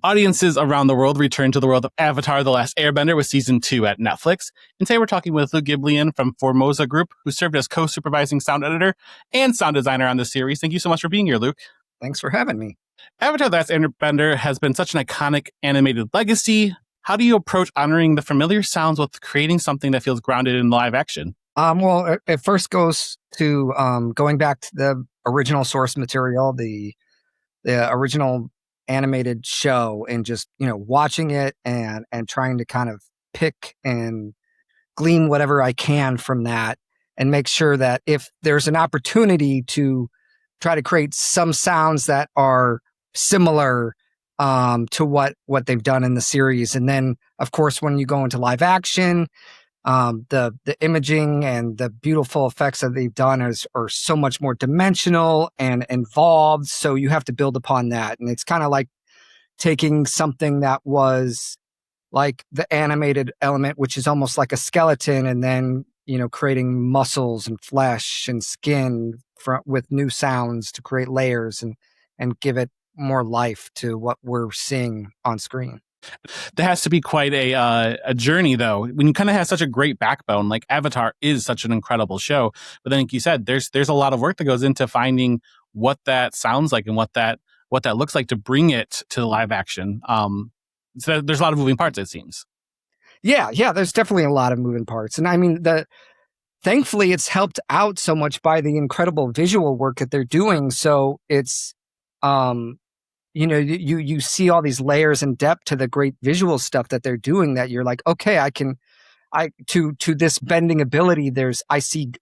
Audiences around the world return to the world of Avatar: The Last Airbender with Season 2 at Netflix. And today we're talking with Luke Gibleon from Formosa Group, who served as co-supervising sound editor and sound designer on the series. Thank you so much for being here, Luke. Thanks for having me. Avatar: The Last Airbender has been such an iconic animated legacy. How do you approach honoring the familiar sounds with creating something that feels grounded in live action? Well, it first goes to going back to the original source material, the original animated show, and just watching it and trying to kind of pick and glean whatever I can from that, and make sure that if there's an opportunity to try to create some sounds that are similar to what they've done in the series. And then, of course, when you go into live action, the imaging and the beautiful effects that they've done are so much more dimensional and involved. So you have to build upon that. And it's kind of like taking something that was like the animated element, which is almost like a skeleton, and then, creating muscles and flesh and skin with new sounds to create layers and give it more life to what we're seeing on screen. That has to be quite a journey, though. When you kind of have such a great backbone, like Avatar is such an incredible show, but then, like you said, there's a lot of work that goes into finding what that sounds like and what that looks like to bring it to the live action. So there's a lot of moving parts, it seems. Yeah, there's definitely a lot of moving parts, and I mean, thankfully it's helped out so much by the incredible visual work that they're doing. So it's you see all these layers and depth to the great visual stuff that they're doing, that you're like, okay, to this bending ability, I see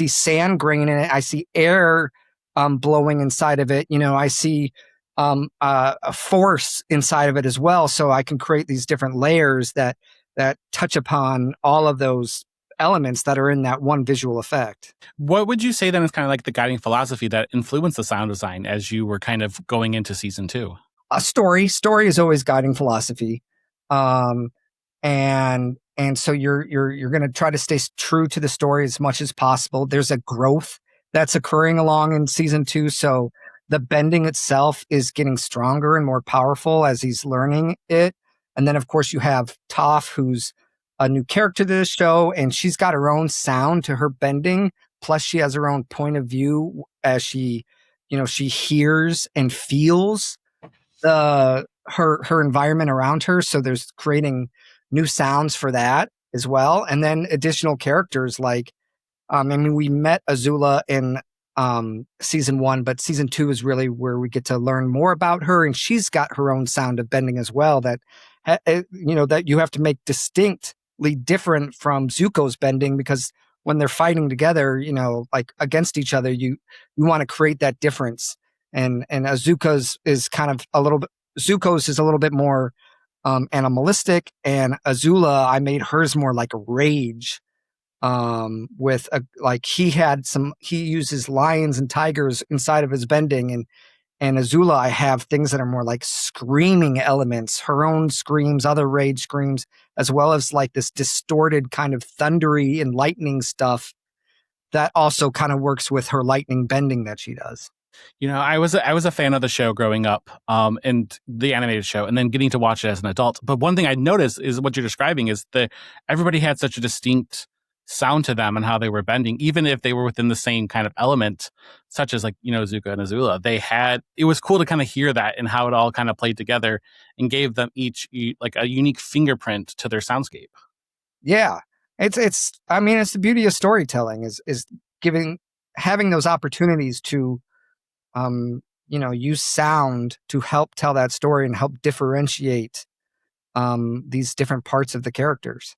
sand grain in it. I see air blowing inside of it. I see a force inside of it as well. So I can create these different layers that touch upon all of those elements that are in that one visual effect. What would you say then is kind of like the guiding philosophy that influenced the sound design as you were kind of going into season 2? A story is always guiding philosophy. And so you're going to try to stay true to the story as much as possible. There's a growth that's occurring along in season 2. So the bending itself is getting stronger and more powerful as he's learning it. And then, of course, you have Toph, who's a new character to the show, and she's got her own sound to her bending. Plus, she has her own point of view as she hears and feels her environment around her. So there's creating new sounds for that as well. And then additional characters like, we met Azula in season 1, but season 2 is really where we get to learn more about her, and she's got her own sound of bending as well that that you have to make distinctly different from Zuko's bending, because when they're fighting together, like against each other, you want to create that difference. And Zuko's is a little bit more animalistic, and Azula, I made hers more like a rage. He uses lions and tigers inside of his bending, and Azula, I have things that are more like screaming elements, her own screams, other rage screams, as well as like this distorted kind of thundery and lightning stuff that also kind of works with her lightning bending that she does. I was a fan of the show growing up, and the animated show, and then getting to watch it as an adult. But one thing I noticed is what you're describing is that everybody had such a distinct sound to them and how they were bending, even if they were within the same kind of element, such as like, Zuko and Azula. It was cool to kind of hear that and how it all kind of played together and gave them each like a unique fingerprint to their soundscape. Yeah. It's the beauty of storytelling is having those opportunities to, use sound to help tell that story and help differentiate these different parts of the characters.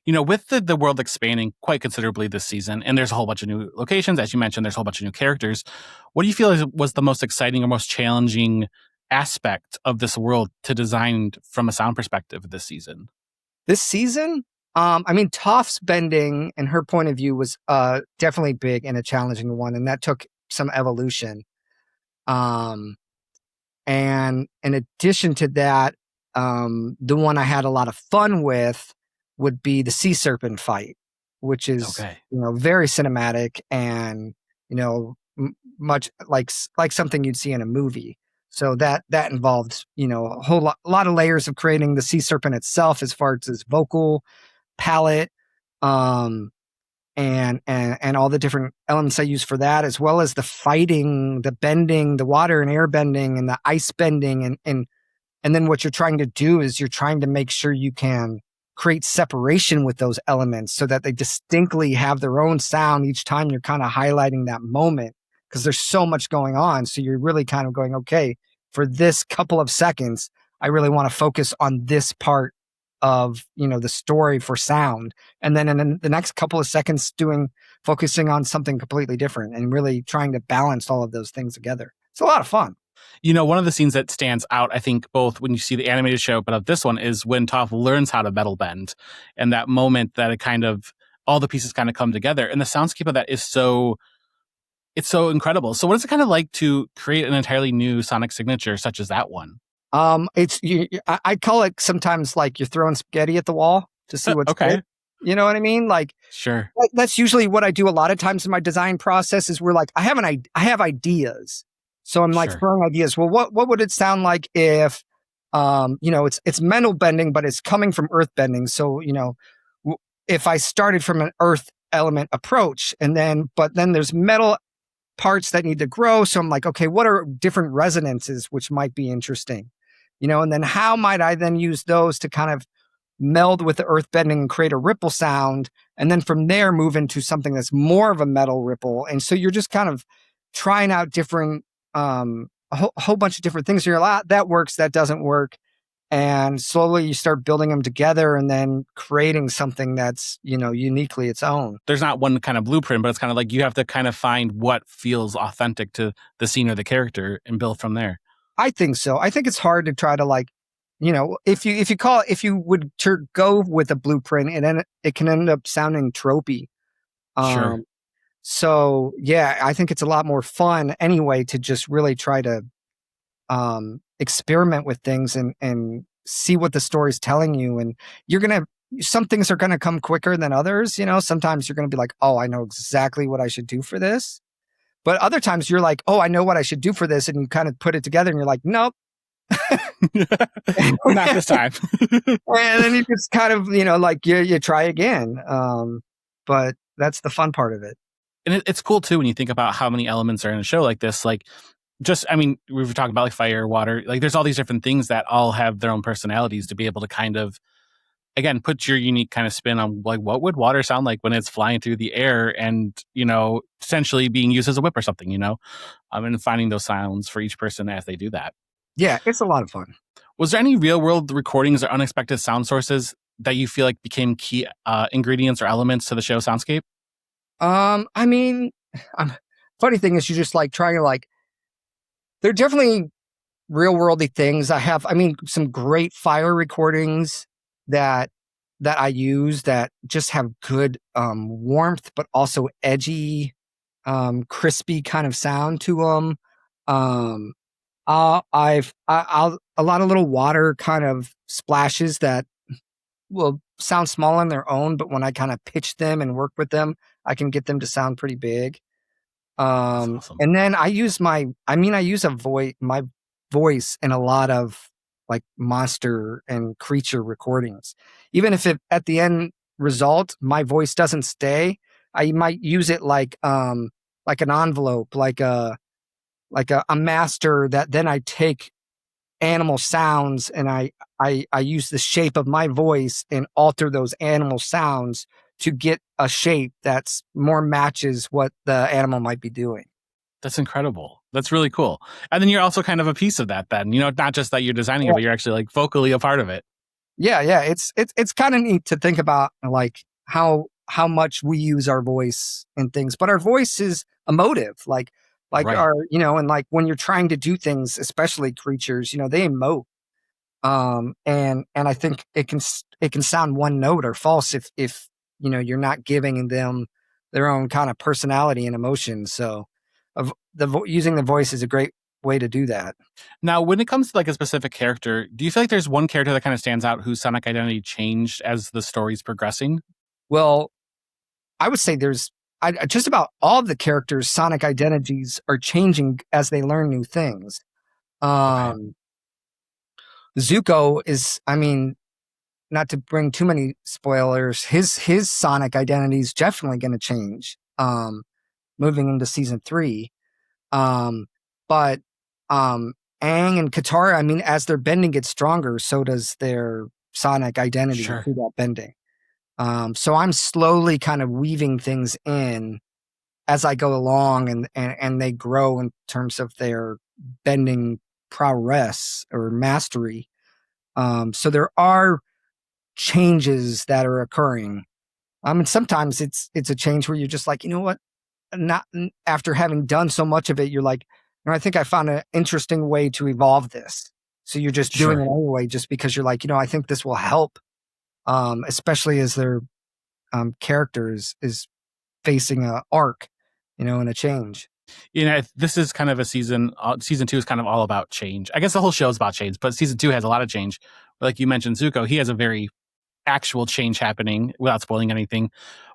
With the world expanding quite considerably this season, and there's a whole bunch of new locations, as you mentioned, there's a whole bunch of new characters. What do you feel was the most exciting or most challenging aspect of this world to design from a sound perspective this season? This season? Toph's bending and her point of view was definitely big and a challenging one, and that took some evolution. And in addition to that, the one I had a lot of fun with would be the sea serpent fight, which is very cinematic and much like something you'd see in a movie. So that involved, a a lot of layers of creating the sea serpent itself, as far as its vocal palette, um, and all the different elements I use for that, as well as the fighting, the bending, the water and air bending, and the ice bending, and then what you're trying to do is you're trying to make sure you can create separation with those elements so that they distinctly have their own sound each time you're kind of highlighting that moment, because there's so much going on. So you're really kind of going, okay, for this couple of seconds, I really want to focus on this part of, the story for sound. And then in the next couple of seconds focusing on something completely different and really trying to balance all of those things together. It's a lot of fun. One of the scenes that stands out, I think, both when you see the animated show, but of this one, is when Toph learns how to metal bend, and that moment that it kind of all the pieces kind of come together, and the soundscape of that is it's so incredible. So, what is it kind of like to create an entirely new sonic signature such as that one? I call it sometimes like you're throwing spaghetti at the wall to see what's Okay, good. You know what I mean? sure, That's usually what I do a lot of times in my design process. Is we're like, I have ideas. So I'm like sure. throwing ideas. Well, what would it sound like if, it's mental bending, but it's coming from earth bending. So, if I started from an earth element approach but then there's metal parts that need to grow. So I'm like, okay, what are different resonances, which might be interesting, and then how might I then use those to kind of meld with the earth bending and create a ripple sound, and then from there move into something that's more of a metal ripple. And so you're just kind of trying out different, a whole bunch of different things. You're like, that works, that doesn't work, and slowly you start building them together and then creating something that's, uniquely its own. There's not one kind of blueprint, but it's kind of like you have to kind of find what feels authentic to the scene or the character and build from there. I think so. I think it's hard to try to if you would go with a blueprint, and then it can end up sounding tropey. Sure. So yeah, I think it's a lot more fun anyway to just really try to experiment with things and see what the story's telling you. And some things are gonna come quicker than others. Sometimes you're gonna be like, oh, I know exactly what I should do for this. But other times you're like, oh, I know what I should do for this, and you kind of put it together, and you're like, nope. Not this time. And then you just kind of, you try again. But that's the fun part of it. And it's cool too when you think about how many elements are in a show like this. We've talked about like fire, water, like there's all these different things that all have their own personalities to be able to kind of, again, put your unique kind of spin on like what would water sound like when it's flying through the air and, potentially being used as a whip or something, and finding those sounds for each person as they do that. Yeah, it's a lot of fun. Was there any real world recordings or unexpected sound sources that you feel like became key ingredients or elements to the show soundscape? I mean, funny thing is, you just like trying to they're definitely real worldy things. Some great fire recordings that I use that just have good warmth, but also edgy, crispy kind of sound to them. I'll a lot of little water kind of splashes that will sound small on their own, but when I kind of pitch them and work with them, I can get them to sound pretty big. That's awesome. And then I use my voice in a lot of like monster and creature recordings. Even if at the end result, my voice doesn't stay, I might use it like an envelope, like a master that then I take animal sounds and I use the shape of my voice and alter those animal sounds to get a shape that's more matches what the animal might be doing. That's incredible. That's really cool. And then you're also kind of a piece of that then, not just that you're designing it, but you're actually like vocally a part of it. Yeah. It's kind of neat to think about like how much we use our voice in things, but our voice is emotive. Like right. And like when you're trying to do things, especially creatures, they emote. And I think it can sound one note or false if you're not giving them their own kind of personality and emotion. So using the voice is a great way to do that. Now, when it comes to like a specific character, do you feel like there's one character that kind of stands out whose sonic identity changed as the story's progressing? Well, I would say just about all of the characters' sonic identities are changing as they learn new things. Okay. Um, Zuko is, I mean, not to bring too many spoilers, his sonic identity is definitely going to change. Moving into season 3. Um, but Aang and Katara, I mean, as their bending gets stronger, so does their sonic identity Sure. through that bending. So I'm slowly kind of weaving things in as I go along, and they grow in terms of their bending prowess or mastery. So there are changes that are occurring. And sometimes it's a change where you're just like, you know what? Not after having done so much of it, you're like, I think I found an interesting way to evolve this. So you're just doing it Sure. anyway, just because you're like, I think this will help, especially as their characters is facing a arc, and a change. This is kind of a season. Season 2 is kind of all about change. I guess the whole show is about change, but season 2 has a lot of change. Like you mentioned, Zuko, he has a very actual change happening without spoiling anything.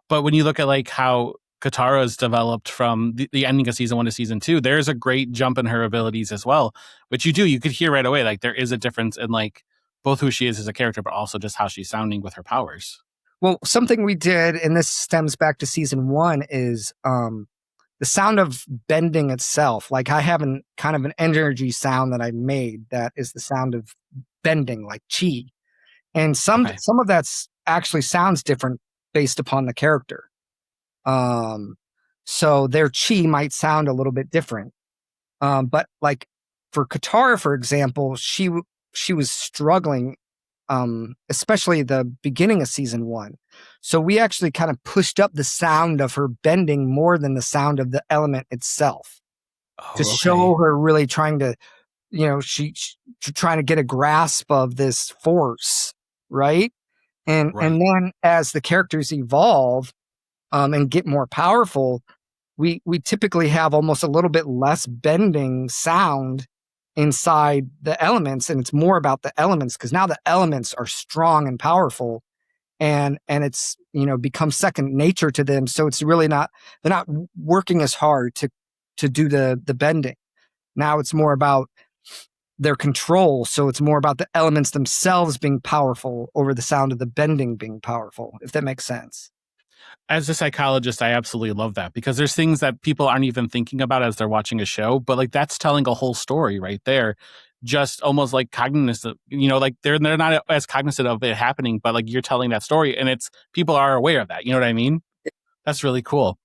But when you look at like how Katara's developed from the ending of season 1 to season 2, there's a great jump in her abilities as well. Which you could hear right away. Like there is a difference in like both who she is as a character, but also just how she's sounding with her powers. Well, something we did, and this stems back to season 1, is the sound of bending itself. Like I have kind of an energy sound that I made that is the sound of bending, like chi. And Okay. some of that's actually sounds different based upon the character. Um, so their chi might sound a little bit different. But like for Katara, for example, she was struggling, especially the beginning of season 1. So we actually kind of pushed up the sound of her bending more than the sound of the element itself to Oh, okay. show her really trying to, she trying to get a grasp of this force, right? And Right. then as the characters evolve, and get more powerful, we typically have almost a little bit less bending sound inside the elements, and it's more about the elements because now the elements are strong and powerful, and it's become second nature to them. So it's really not, they're not working as hard to do the bending. Now it's more about their control. So it's more about the elements themselves being powerful over the sound of the bending being powerful, if that makes sense. As a psychologist, I absolutely love that because there's things that people aren't even thinking about as they're watching a show, but like that's telling a whole story right there. Just almost like cognizant, like they're not as cognizant of it happening, but like you're telling that story and it's people are aware of that. You know what I mean? That's really cool.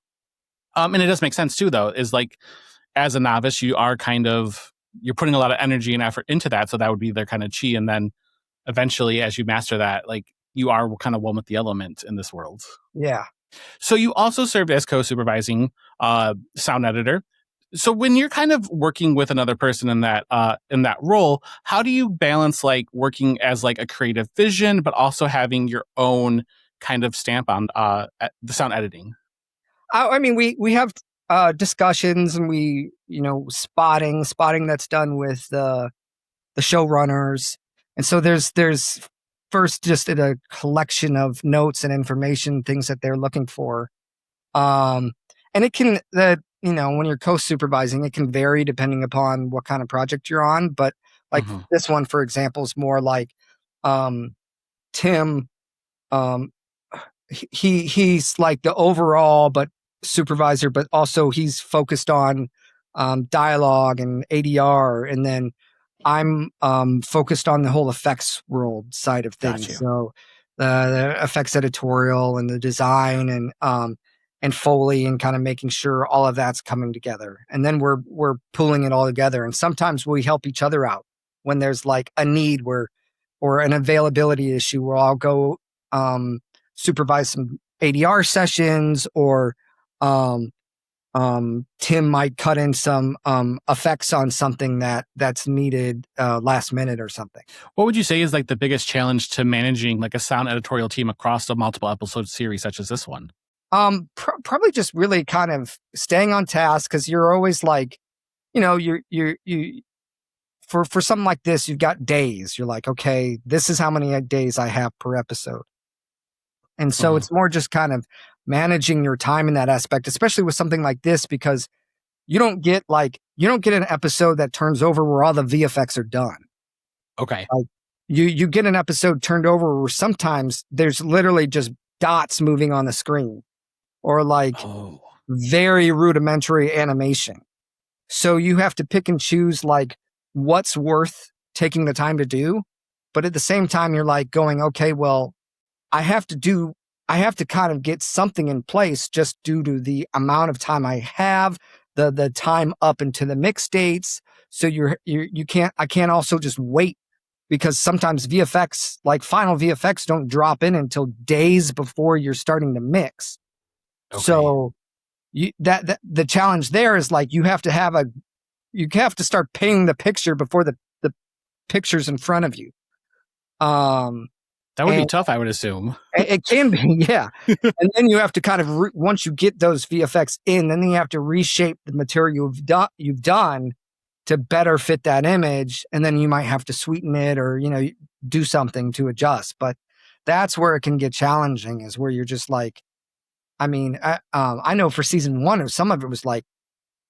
And it does make sense too, though, is like as a novice, you're putting a lot of energy and effort into that. So that would be their kind of chi. And then eventually, as you master that, like you are kind of one with the element in this world. Yeah. So you also served as co-supervising sound editor. So when you're kind of working with another person in that role, how do you balance like working as like a creative vision, but also having your own kind of stamp on the sound editing? I mean, we have discussions, and we, spotting that's done with the showrunners, and so there's first just a collection of notes and information, things that they're looking for, um, and it can that when you're co-supervising, it can vary depending upon what kind of project you're on, but like Hmm. this one, for example, is more like um, Tim. Um, he's like the overall but supervisor, but also he's focused on dialogue and ADR, and then I'm focused on the whole effects world side of Got things. you. So the effects editorial and the design, and Foley, and kind of making sure all of that's coming together. And then we're pulling it all together. And sometimes we help each other out when there's like a need where or an availability issue where I'll go supervise some ADR sessions, or um, Tim might cut in some effects on something that's needed last minute or something. What would you say is like the biggest challenge to managing like a sound editorial team across a multiple episode series such as this one? Probably just really kind of staying on task, because you're always like, you for something like this, you've got days. You're like, okay, this is how many days I have per episode. And so Mhm. it's more just kind of managing your time in that aspect, especially with something like this, because you don't get an episode that turns over where all the VFX are done. Okay. Like you get an episode turned over where sometimes there's literally just dots moving on the screen, or like Oh, very rudimentary animation. So you have to pick and choose like what's worth taking the time to do. But at the same time, you're like going, okay, well, I have to kind of get something in place just due to the amount of time I have, the time up into the mix dates. So I can't also just wait, because sometimes VFX, like final VFX, don't drop in until days before you're starting to mix. okay. So that the challenge there is like you have to start painting the picture before the picture's in front of you. That would be tough, I would assume. It can be, yeah. And then you have to kind of once you get those VFX in, then you have to reshape the material you've done to better fit that image, and then you might have to sweeten it or do something to adjust. But that's where it can get challenging, is where you're just like, I mean, I know for season 1, some of it was like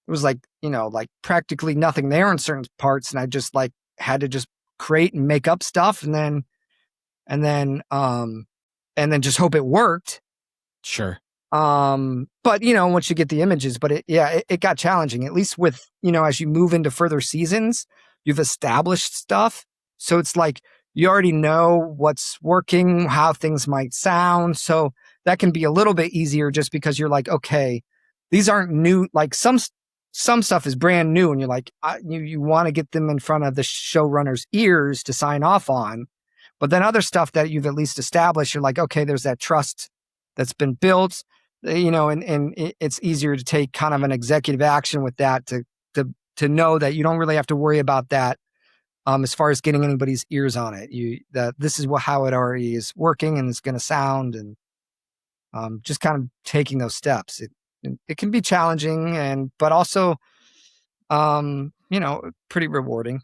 like practically nothing there in certain parts, and I just like had to just create and make up stuff, and then just hope it worked. Sure. But once you get the images, but it got challenging, at least with, as you move into further seasons, you've established stuff. So it's like, you already know what's working, how things might sound. So that can be a little bit easier, just because you're like, okay, these aren't new. Like some stuff is brand new, and you're like, you want to get them in front of the showrunner's ears to sign off on. But then other stuff that you've at least established, you're like, okay, there's that trust that's been built, and it's easier to take kind of an executive action with that to know that you don't really have to worry about that as far as getting anybody's ears on it. This is how it already is working and it's going to sound, and just kind of taking those steps. It can be challenging, but also pretty rewarding.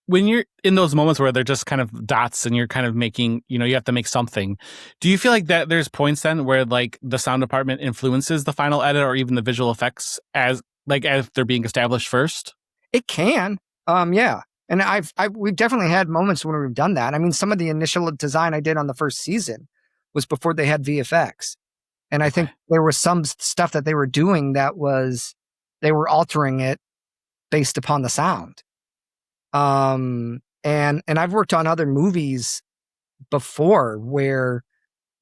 When you're in those moments where they're just kind of dots and you're kind of making, you have to make something, do you feel like that there's points then where like the sound department influences the final edit or even the visual effects as they're being established first? It can. Yeah. And we've definitely had moments when we've done that. I mean, some of the initial design I did on the first season was before they had VFX. And I think there was some stuff that they were doing they were altering it based upon the sound. And I've worked on other movies before where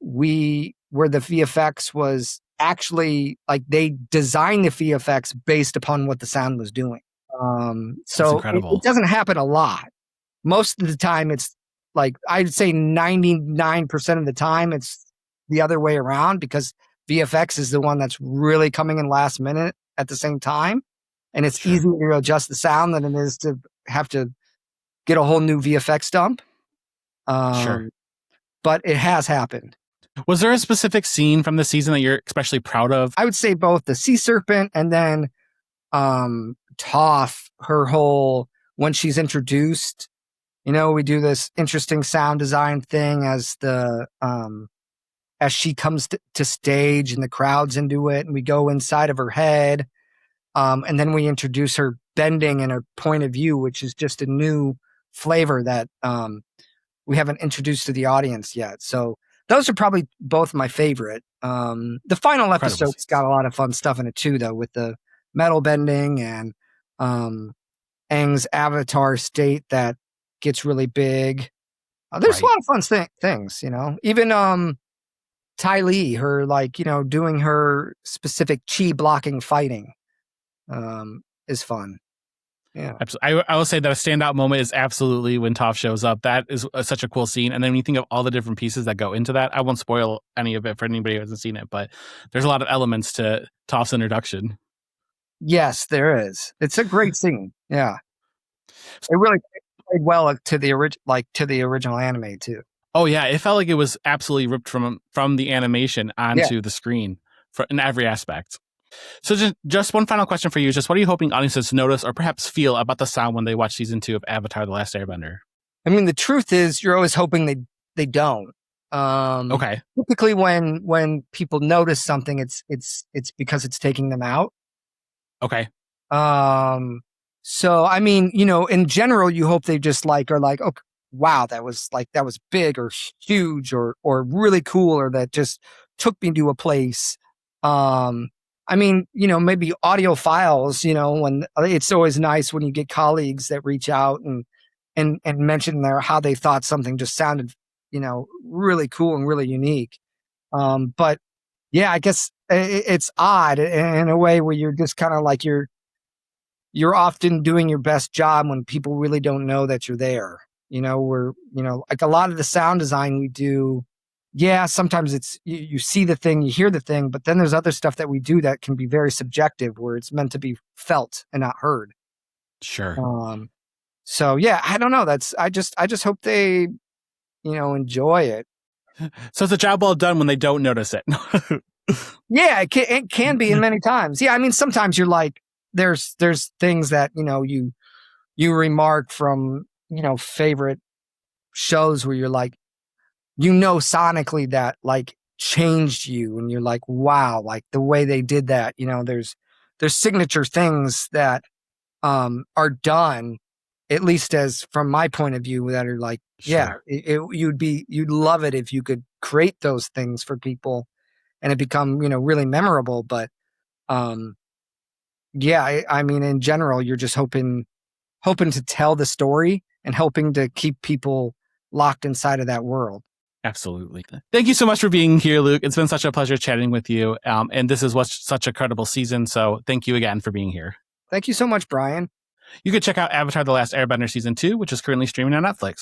the VFX was actually like, they designed the VFX based upon what the sound was doing. So it doesn't happen a lot. Most of the time it's like, I'd say 99% of the time it's the other way around, because VFX is the one that's really coming in last minute at the same time. And it's easier to adjust the sound than it is to have to get a whole new VFX dump. Sure. But it has happened. Was there a specific scene from the season that you're especially proud of? I would say both the sea serpent and then Toph, her whole, when she's introduced, we do this interesting sound design thing as she comes to stage and the crowd's into it, and we go inside of her head. And then we introduce her bending and her point of view, which is just a new flavor that we haven't introduced to the audience yet. So those are probably both my favorite. The final episode's got a lot of fun stuff in it too, though, with the metal bending and Aang's avatar state that gets really big. There's a lot of fun things, even Ty Lee, her doing her specific chi blocking fighting is fun. Yeah, absolutely. I will say that a standout moment is absolutely when Toph shows up. That is such a cool scene. And then when you think of all the different pieces that go into that, I won't spoil any of it for anybody who hasn't seen it, but there's a lot of elements to Toph's introduction. Yes, there is. It's a great scene. Yeah, it really played well to the original anime too. Oh yeah, it felt like it was absolutely ripped from the animation onto the screen in every aspect. So just one final question for you is just, what are you hoping audiences notice or perhaps feel about the sound when they watch season 2 of Avatar: The Last Airbender? I mean, the truth is, you're always hoping they don't. Okay. Typically, when people notice something, it's because it's taking them out. Okay. So I mean, in general, you hope they just are like, okay, wow, that was big or huge or really cool, or that just took me to a place. Um, I mean, maybe audio files, when it's always nice when you get colleagues that reach out and mention how they thought something just sounded, really cool and really unique. But yeah, I guess it's odd in a way where you're just kind of like you're often doing your best job when people really don't know that you're there. We're, like a lot of the sound design we do. Yeah, sometimes it's you see the thing, you hear the thing, but then there's other stuff that we do that can be very subjective, where it's meant to be felt and not heard. Sure. So yeah, I don't know. I just hope they, enjoy it. So it's a job well done when they don't notice it. Yeah, it can be in many times. Yeah, I mean, sometimes you're like, there's things that you remark from favorite shows where you're like, sonically that like changed you, and you're like, wow, like the way they did that. There's signature things that are done, at least as from my point of view, that are like, yeah, Sure. you'd love it if you could create those things for people and it become really memorable. But um yeah, I mean, in general, you're just hoping to tell the story and hoping to keep people locked inside of that world. Absolutely. Thank you so much for being here, Luke. It's been such a pleasure chatting with you. And this is what's such a credible season. So thank you again for being here. Thank you so much, Brian. You can check out Avatar: The Last Airbender Season 2, which is currently streaming on Netflix.